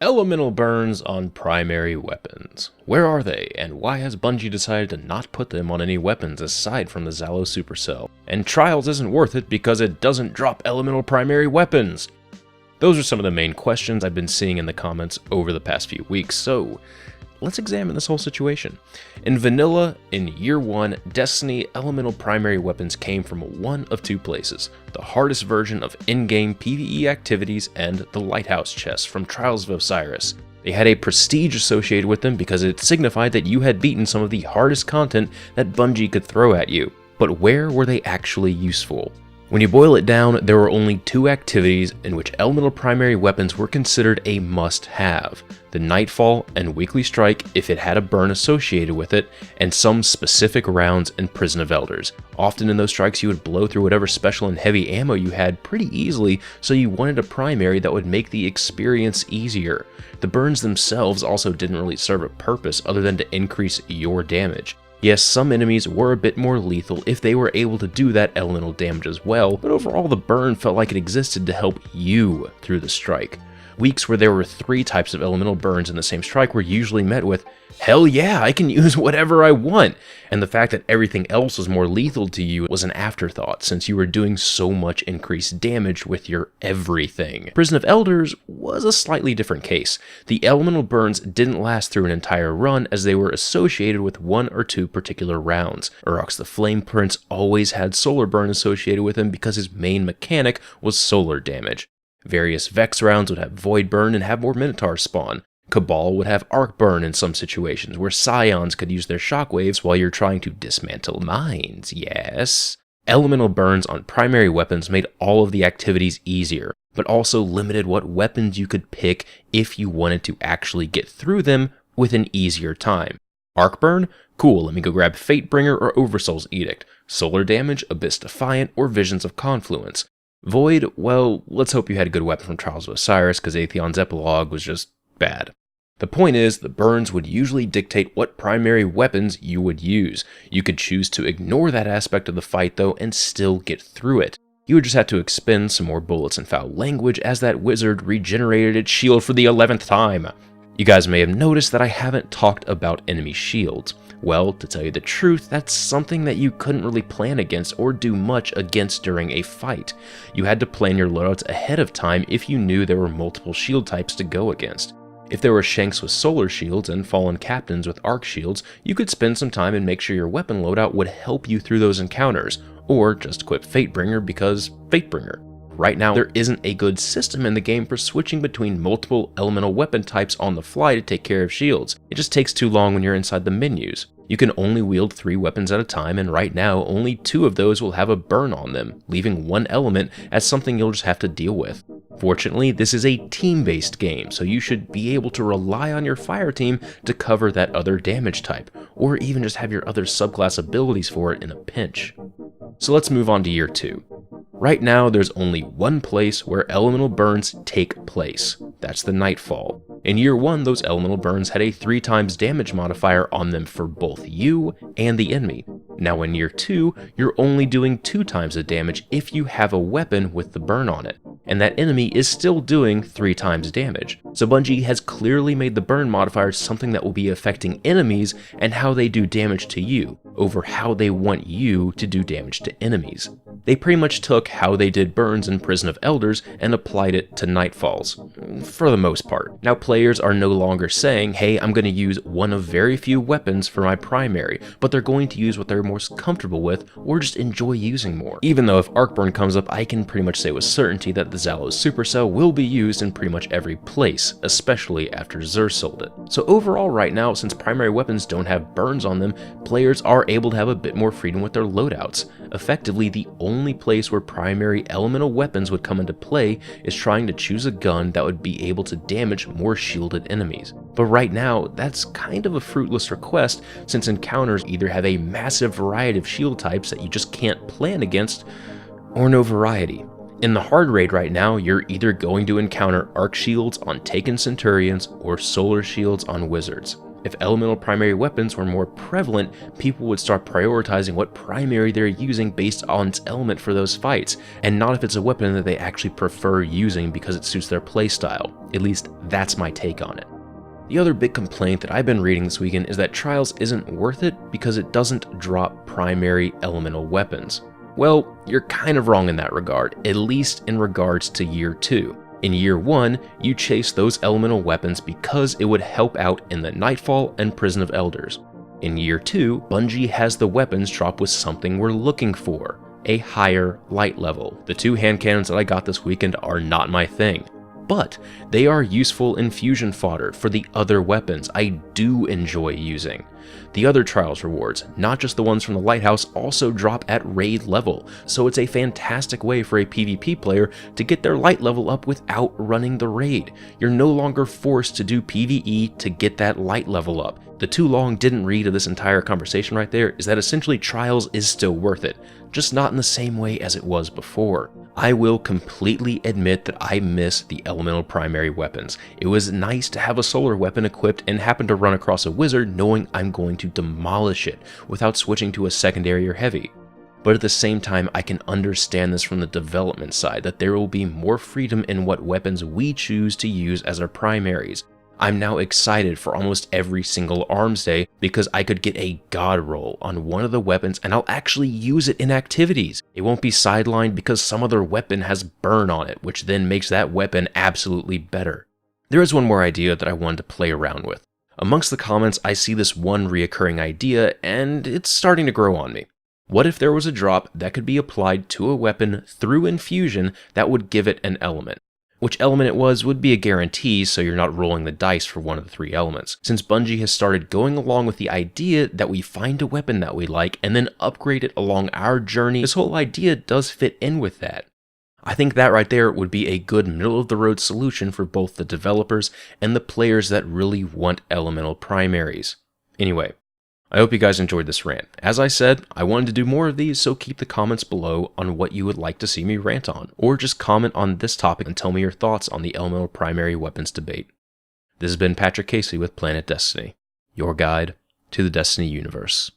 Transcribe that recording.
Elemental burns on primary weapons. Where are they, and why has Bungie decided to not put them on any weapons aside from the Zalo Supercell? And Trials isn't worth it because it doesn't drop elemental primary weapons. Those are some of the main questions I've been seeing in the comments over the past few weeks, so let's examine this whole situation. In vanilla, in year 1, Destiny elemental primary weapons came from one of two places: the hardest version of in-game PvE activities and the lighthouse chests from Trials of Osiris. They had a prestige associated with them because it signified that you had beaten some of the hardest content that Bungie could throw at you. But where were they actually useful? When you boil it down, there were only two activities in which elemental primary weapons were considered a must-have: the Nightfall and Weekly Strike if it had a burn associated with it, and some specific rounds in Prison of Elders. Often in those strikes you would blow through whatever special and heavy ammo you had pretty easily, so you wanted a primary that would make the experience easier. The burns themselves also didn't really serve a purpose other than to increase your damage. Yes, some enemies were a bit more lethal if they were able to do that elemental damage as well, but overall the burn felt like it existed to help you through the strike. Weeks where there were 3 types of elemental burns in the same strike were usually met with, "Hell yeah, I can use whatever I want!" And the fact that everything else was more lethal to you was an afterthought, since you were doing so much increased damage with your everything. Prison of Elders was a slightly different case. The elemental burns didn't last through an entire run as they were associated with 1 or 2 particular rounds. Urox the Flame Prince always had solar burn associated with him because his main mechanic was solar damage. Various Vex rounds would have Void Burn and have more Minotaurs spawn. Cabal would have Arc Burn in some situations, where Scions could use their shockwaves while you're trying to dismantle mines, yes? Elemental burns on primary weapons made all of the activities easier, but also limited what weapons you could pick if you wanted to actually get through them with an easier time. Arc Burn? Cool, let me go grab Fatebringer or Oversoul's Edict. Solar damage, Abyss Defiant, or Visions of Confluence. Void, well, let's hope you had a good weapon from Trials of Osiris, because Atheon's Epilogue was just bad. The point is, the burns would usually dictate what primary weapons you would use. You could choose to ignore that aspect of the fight though and still get through it. You would just have to expend some more bullets and foul language as that wizard regenerated its shield for the 11th time. You guys may have noticed that I haven't talked about enemy shields. Well, to tell you the truth, that's something that you couldn't really plan against or do much against during a fight. You had to plan your loadouts ahead of time if you knew there were multiple shield types to go against. If there were Shanks with solar shields and fallen captains with arc shields, you could spend some time and make sure your weapon loadout would help you through those encounters, or just equip Fatebringer because Fatebringer. Right now, there isn't a good system in the game for switching between multiple elemental weapon types on the fly to take care of shields. It just takes too long when you're inside the menus. You can only wield 3 weapons at a time, and right now, only 2 of those will have a burn on them, leaving one element as something you'll just have to deal with. Fortunately, this is a team-based game, so you should be able to rely on your fire team to cover that other damage type, or even just have your other subclass abilities for it in a pinch. So let's move on to year 2. Right now, there's only one place where elemental burns take place. That's the Nightfall. In year 1, those elemental burns had a 3 times damage modifier on them for both you and the enemy. Now in year 2, you're only doing 2 times the damage if you have a weapon with the burn on it, and that enemy is still doing 3 times damage. So Bungie has clearly made the burn modifier something that will be affecting enemies and how they do damage to you, over how they want you to do damage to enemies. They pretty much took how they did burns in Prison of Elders and applied it to Nightfalls, for the most part. Now players are no longer saying, hey, I'm going to use one of very few weapons for my primary, but they're going to use what they're most comfortable with or just enjoy using more. Even though if Arc Burn comes up, I can pretty much say with certainty that the Zalo Supercell will be used in pretty much every place, especially after Xur sold it. So overall right now, since primary weapons don't have burns on them, players are able to have a bit more freedom with their loadouts. Effectively, the only place where primary elemental weapons would come into play is trying to choose a gun that would be able to damage more shielded enemies. But right now, that's kind of a fruitless request, since encounters either have a massive variety of shield types that you just can't plan against, or no variety. In the hard raid right now, you're either going to encounter arc shields on Taken Centurions or solar shields on wizards. If elemental primary weapons were more prevalent, people would start prioritizing what primary they're using based on its element for those fights, and not if it's a weapon that they actually prefer using because it suits their playstyle. At least that's my take on it. The other big complaint that I've been reading this weekend is that Trials isn't worth it because it doesn't drop primary elemental weapons. Well, you're kind of wrong in that regard, at least in regards to Year 2. In Year 1, you chase those elemental weapons because it would help out in the Nightfall and Prison of Elders. In Year 2, Bungie has the weapons drop with something we're looking for, a higher light level. The 2 hand cannons that I got this weekend are not my thing, but they are useful infusion fodder for the other weapons I do enjoy using. The other Trials rewards, not just the ones from the Lighthouse, also drop at raid level, so it's a fantastic way for a PvP player to get their light level up without running the raid. You're no longer forced to do PvE to get that light level up. The too long didn't read of this entire conversation right there is that essentially Trials is still worth it, just not in the same way as it was before. I will completely admit that I miss the elemental primary weapons. It was nice to have a solar weapon equipped and happen to run across a wizard knowing I'm going to demolish it without switching to a secondary or heavy. But at the same time, I can understand this from the development side, that there will be more freedom in what weapons we choose to use as our primaries. I'm now excited for almost every single Arms Day because I could get a god roll on one of the weapons and I'll actually use it in activities. It won't be sidelined because some other weapon has burn on it, which then makes that weapon absolutely better. There is one more idea that I wanted to play around with. Amongst the comments, I see this one reoccurring idea and it's starting to grow on me. What if there was a drop that could be applied to a weapon through infusion that would give it an element? Which element it was would be a guarantee, so you're not rolling the dice for one of the 3 elements. Since Bungie has started going along with the idea that we find a weapon that we like and then upgrade it along our journey, this whole idea does fit in with that. I think that right there would be a good middle-of-the-road solution for both the developers and the players that really want elemental primaries. Anyway, I hope you guys enjoyed this rant. As I said, I wanted to do more of these, so keep the comments below on what you would like to see me rant on, or just comment on this topic and tell me your thoughts on the elemental primary weapons debate. This has been Patrick Casey with Planet Destiny, your guide to the Destiny universe.